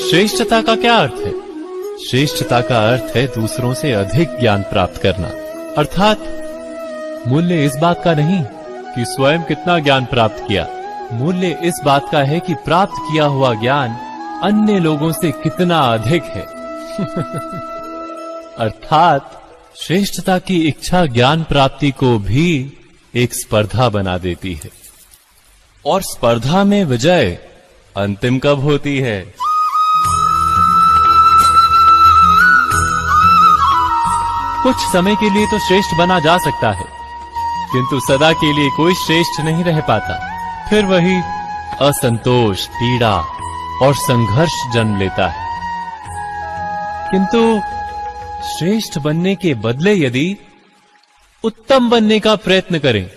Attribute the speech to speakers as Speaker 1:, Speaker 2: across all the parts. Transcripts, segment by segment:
Speaker 1: श्रेष्ठता का क्या अर्थ है? श्रेष्ठता का अर्थ है दूसरों से अधिक ज्ञान प्राप्त करना। अर्थात मूल्य इस बात का नहीं कि स्वयं कितना ज्ञान प्राप्त किया, मूल्य इस बात का है कि प्राप्त किया हुआ ज्ञान अन्य लोगों से कितना अधिक है। अर्थात श्रेष्ठता की इच्छा ज्ञान प्राप्ति को भी एक स्पर्धा बना देती है। और स्पर्धा में विजय अंतिम कब होती है? कुछ समय के लिए तो श्रेष्ठ बना जा सकता है, किंतु सदा के लिए कोई श्रेष्ठ नहीं रह पाता। फिर वही असंतोष, पीड़ा और संघर्ष जन्म लेता है। किंतु श्रेष्ठ बनने के बदले यदि उत्तम बनने का प्रयत्न करें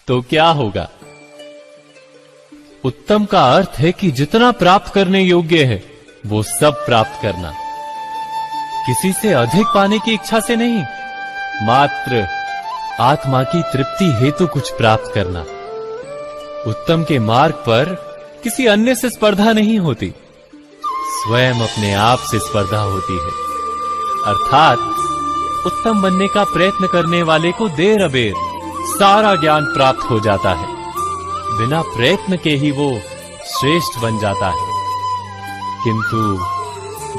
Speaker 1: तो क्या होगा? उत्तम का अर्थ है कि जितना प्राप्त करने योग्य है वो सब प्राप्त करना, किसी से अधिक पाने की इच्छा से नहीं, मात्र आत्मा की तृप्ति हेतु कुछ प्राप्त करना। उत्तम के मार्ग पर किसी अन्य से स्पर्धा नहीं होती, स्वयं अपने आप से स्पर्धा होती है। अर्थात उत्तम बनने का प्रयत्न करने वाले को देर अबेर सारा ज्ञान प्राप्त हो जाता है, बिना प्रयत्न के ही वो श्रेष्ठ बन जाता है। किंतु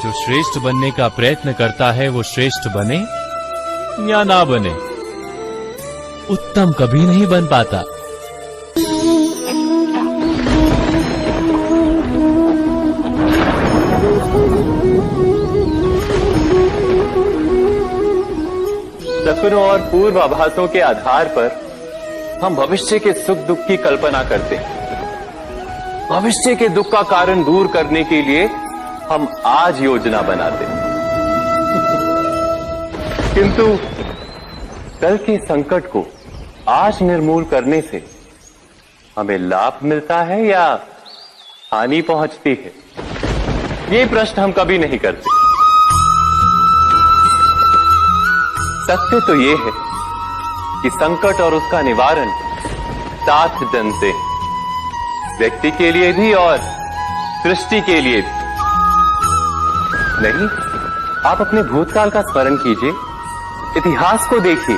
Speaker 1: जो श्रेष्ठ बनने का प्रयत्न करता है वो श्रेष्ठ बने या ना बने, उत्तम कभी नहीं बन पाता।
Speaker 2: सपनों और पूर्वाभासों के आधार पर हम भविष्य के सुख दुख की कल्पना करते हैं। भविष्य के दुख का कारण दूर करने के लिए हम आज योजना बनाते हैं। किंतु कल के संकट को आज निर्मूल करने से हमें लाभ मिलता है या हानि पहुंचती है, ये प्रश्न हम कभी नहीं करते। सत्य तो ये है कि संकट और उसका निवारण साथ जनते हैं, व्यक्ति के लिए भी और सृष्टि के लिए भी। नहीं, आप अपने भूतकाल का स्मरण कीजिए, इतिहास को देखिए,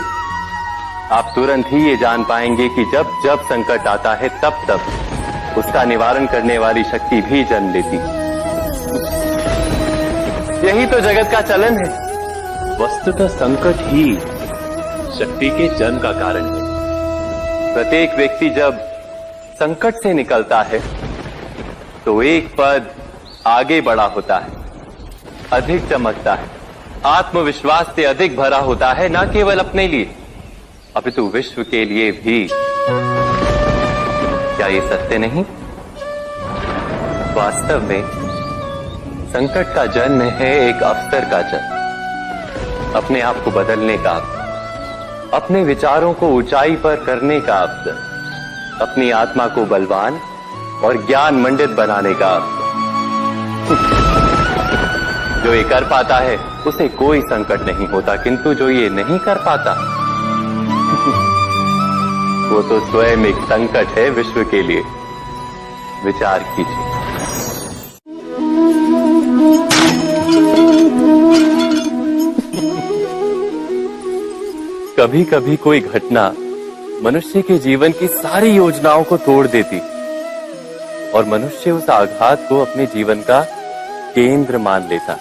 Speaker 2: आप तुरंत ही ये जान पाएंगे कि जब जब संकट आता है तब तब उसका निवारण करने वाली शक्ति भी जन्म लेती है। यही तो जगत का चलन है। वस्तुतः संकट ही शक्ति के जन्म का कारण है। प्रत्येक व्यक्ति जब संकट से निकलता है तो एक पद आगे बढ़ा होता है, अधिक चमकता है, आत्मविश्वास से अधिक भरा होता है, न केवल अपने लिए अपितु विश्व के लिए भी। क्या ये सत्य नहीं? वास्तव में संकट का जन्म है एक अवसर का जन्म, अपने आप को बदलने का अवसर, अपने विचारों को ऊंचाई पर करने का अवसर, अपनी आत्मा को बलवान और ज्ञान मंडित बनाने का अवसर। जो ये कर पाता है उसे कोई संकट नहीं होता, किंतु जो ये नहीं कर पाता वो तो स्वयं एक संकट है विश्व के लिए। विचार कीजिए। कभी कभी कोई घटना मनुष्य के जीवन की सारी योजनाओं को तोड़ देती और मनुष्य उस आघात को अपने जीवन का केंद्र मान लेता।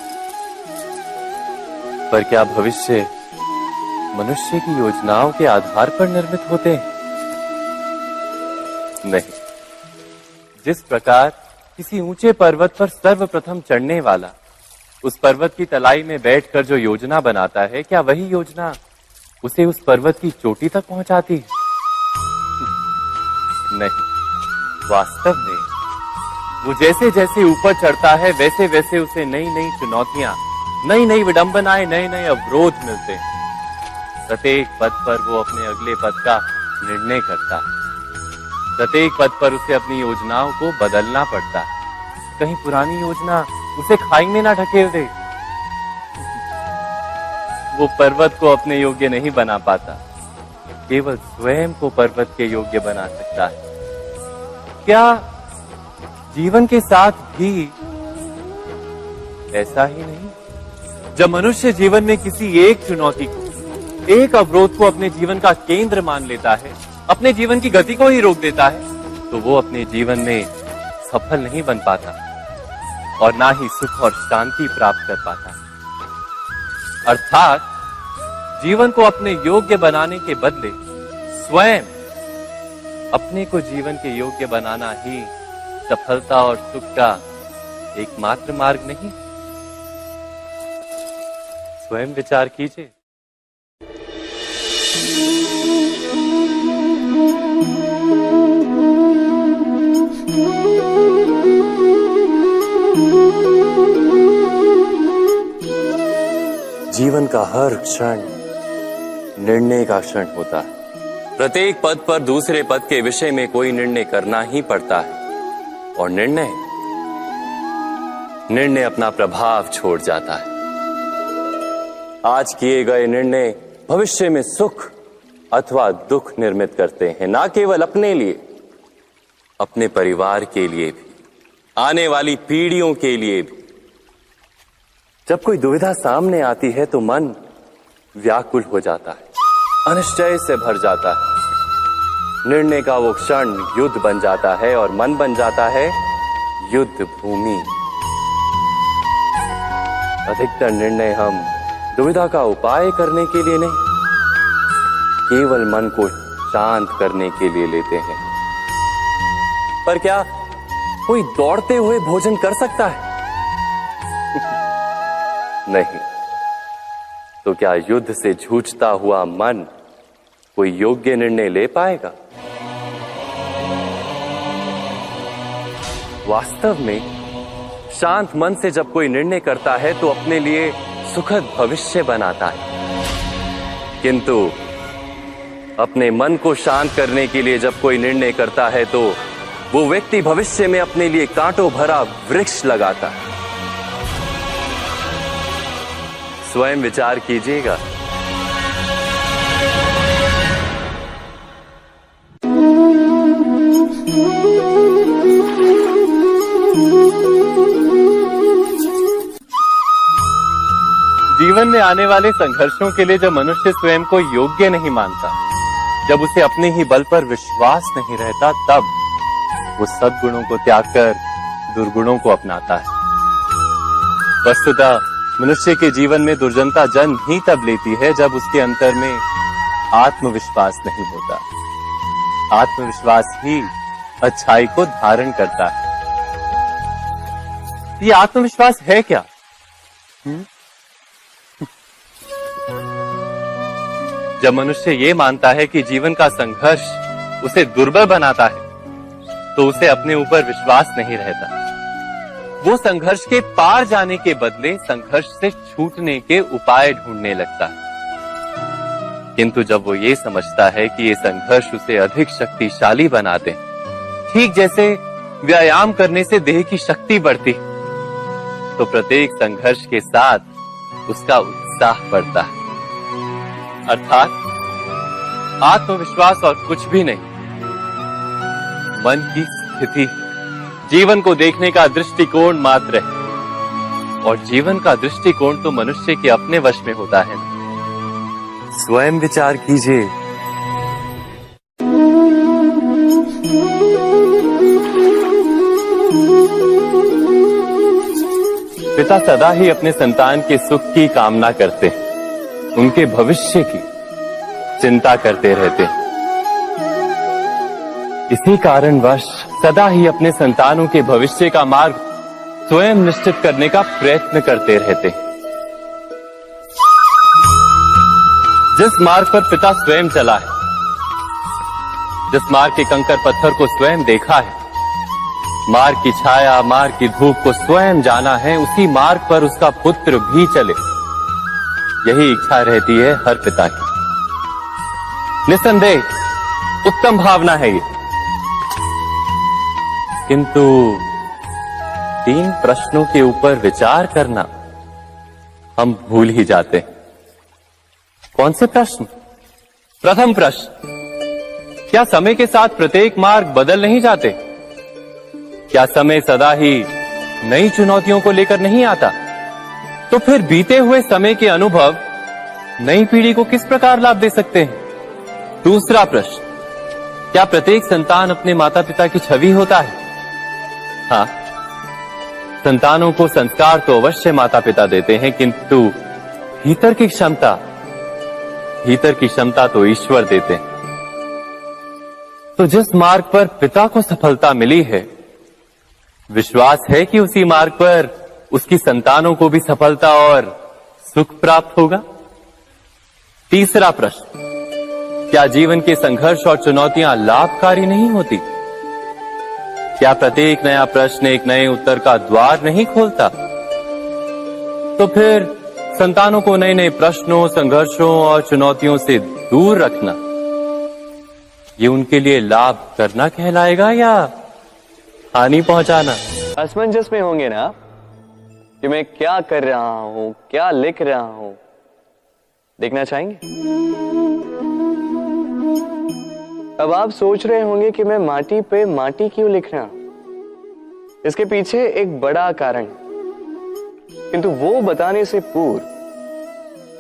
Speaker 2: पर क्या भविष्य मनुष्य की योजनाओं के आधार पर निर्मित होते हैं? नहीं। जिस प्रकार किसी ऊंचे पर्वत पर सर्वप्रथम चढ़ने वाला उस पर्वत की तलाई में बैठकर जो योजना बनाता है, क्या वही योजना उसे उस पर्वत की चोटी तक पहुंचाती है? नहीं। वास्तव में वो जैसे जैसे ऊपर चढ़ता है वैसे वैसे उसे नई नई चुनौतियां, नई नई विडंबनाएं, नए नए अवरोध मिलते हैं। प्रत्येक पद पर वो अपने अगले पद का निर्णय करता है। प्रत्येक पद पर उसे अपनी योजनाओं को बदलना पड़ता है। कहीं पुरानी योजना उसे खाई में ना ढकेल दे। वो पर्वत को अपने योग्य नहीं बना पाता, केवल स्वयं को पर्वत के योग्य बना सकता है। क्या जीवन के साथ भी ऐसा ही नहीं? जब मनुष्य जीवन में किसी एक चुनौती को, एक अवरोध को अपने जीवन का केंद्र मान लेता है, अपने जीवन की गति को ही रोक देता है, तो वो अपने जीवन में सफल नहीं बन पाता और ना ही सुख और शांति प्राप्त कर पाता। अर्थात जीवन को अपने योग्य बनाने के बदले स्वयं अपने को जीवन के योग्य बनाना ही सफलता और सुख का एकमात्र मार्ग नहीं। स्वयं विचार कीजिए। जीवन का हर क्षण निर्णय का क्षण होता है। प्रत्येक पद पर दूसरे पद के विषय में कोई निर्णय करना ही पड़ता है और निर्णय अपना प्रभाव छोड़ जाता है। आज किए गए निर्णय भविष्य में सुख अथवा दुख निर्मित करते हैं, ना केवल अपने लिए, अपने परिवार के लिए भी, आने वाली पीढ़ियों के लिए भी। जब कोई दुविधा सामने आती है तो मन व्याकुल हो जाता है, अनिश्चय से भर जाता है। निर्णय का वो क्षण युद्ध बन जाता है और मन बन जाता है युद्ध भूमि। अधिकतर निर्णय हम दुविधा का उपाय करने के लिए नहीं, केवल मन को शांत करने के लिए लेते हैं। पर क्या कोई दौड़ते हुए भोजन कर सकता है? नहीं। तो क्या युद्ध से जूझता हुआ मन कोई योग्य निर्णय ले पाएगा? वास्तव में शांत मन से जब कोई निर्णय करता है तो अपने लिए सुखद भविष्य बनाता है, किंतु अपने मन को शांत करने के लिए जब कोई निर्णय करता है तो वो व्यक्ति भविष्य में अपने लिए कांटों भरा वृक्ष लगाता है। स्वयं विचार कीजिएगा। जीवन में आने वाले संघर्षों के लिए जब मनुष्य स्वयं को योग्य नहीं मानता, जब उसे अपने ही बल पर विश्वास नहीं रहता, तब वो सद्गुणों को त्याग कर दुर्गुणों को अपनाता है। वस्तुतः मनुष्य के जीवन में दुर्जनता जन्म ही तब लेती है जब उसके अंतर में आत्मविश्वास नहीं होता। आत्मविश्वास ही अच्छाई को धारण करता है। ये आत्मविश्वास है क्या? जब मनुष्य ये मानता है कि जीवन का संघर्ष उसे दुर्बल बनाता है, तो उसे अपने ऊपर विश्वास नहीं रहता। वो संघर्ष के पार जाने के बदले संघर्ष से छूटने के उपाय ढूंढने लगता है। किंतु जब वो ये समझता है कि ये संघर्ष उसे अधिक शक्तिशाली बनाते हैं, ठीक जैसे व्यायाम करने से देह की शक्ति बढ़ती, तो प्रत्येक संघर्ष के साथ उसका उत्साह बढ़ता है। अर्थात आत्मविश्वास और कुछ भी नहीं, मन की स्थिति, जीवन को देखने का दृष्टिकोण मात्र है। और जीवन का दृष्टिकोण तो मनुष्य के अपने वश में होता है। स्वयं विचार कीजिए। पिता सदा ही अपने संतान के सुख की कामना करते हैं, उनके भविष्य की चिंता करते रहते हैं। इसी कारणवश सदा ही अपने संतानों के भविष्य का मार्ग स्वयं निश्चित करने का प्रयत्न करते रहते हैं। जिस मार्ग पर पिता स्वयं चला है, जिस मार्ग के कंकर पत्थर को स्वयं देखा है, मार्ग की छाया, मार्ग की धूप को स्वयं जाना है, उसी मार्ग पर उसका पुत्र भी चले, यही इच्छा रहती है हर पिता की। निसंदेह उत्तम भावना है ये। किंतु 3 प्रश्नों के ऊपर विचार करना हम भूल ही जाते हैं। कौन से प्रश्न? प्रथम प्रश्न, क्या समय के साथ प्रत्येक मार्ग बदल नहीं जाते? क्या समय सदा ही नई चुनौतियों को लेकर नहीं आता? तो फिर बीते हुए समय के अनुभव नई पीढ़ी को किस प्रकार लाभ दे सकते हैं? दूसरा प्रश्न, क्या प्रत्येक संतान अपने माता पिता की छवि होता है? हाँ, संतानों को संस्कार तो अवश्य माता पिता देते हैं, किंतु भीतर की क्षमता तो ईश्वर देते हैं। तो जिस मार्ग पर पिता को सफलता मिली है, विश्वास है कि उसी मार्ग पर उसकी संतानों को भी सफलता और सुख प्राप्त होगा। तीसरा प्रश्न, क्या जीवन के संघर्ष और चुनौतियां लाभकारी नहीं होती? क्या प्रत्येक नया प्रश्न एक नए उत्तर का द्वार नहीं खोलता? तो फिर संतानों को नए नए प्रश्नों, संघर्षों और चुनौतियों से दूर रखना, ये उनके लिए लाभ करना कहलाएगा या हानि पहुंचाना?
Speaker 3: असमंजस में होंगे ना कि मैं क्या कर रहा हूं, क्या लिख रहा हूं, देखना चाहेंगे? अब आप सोच रहे होंगे कि मैं माटी पे माटी क्यों लिख रहा हूं। इसके पीछे एक बड़ा कारण, किंतु वो बताने से पूर्व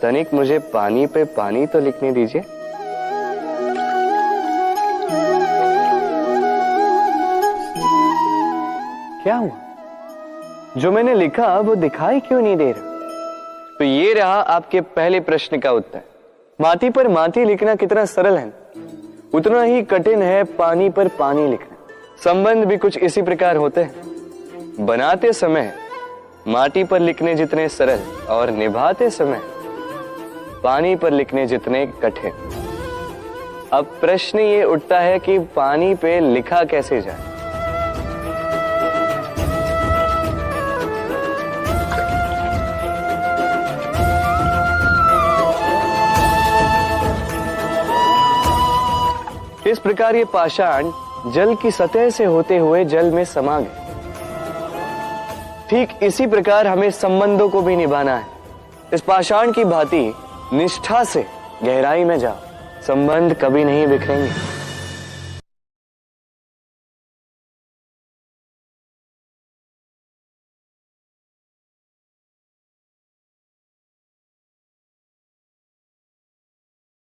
Speaker 3: तनिक मुझे पानी पे पानी तो लिखने दीजिए। क्या हुआ? जो मैंने लिखा वो दिखाई क्यों नहीं दे रहा? तो ये रहा आपके पहले प्रश्न का उत्तर। माटी पर माटी लिखना कितना सरल है, उतना ही कठिन है पानी पर पानी लिखना। संबंध भी कुछ इसी प्रकार होते हैं। बनाते समय माटी पर लिखने जितने सरल और निभाते समय पानी पर लिखने जितने कठिन। अब प्रश्न ये उठता है कि पानी पे लिखा कैसे जाए। इस प्रकार ये पाषाण जल की सतह से होते हुए जल में समा गए। ठीक इसी प्रकार हमें संबंधों को भी निभाना है। इस पाषाण की भांति निष्ठा से गहराई में जाओ, संबंध कभी नहीं बिखरेंगे।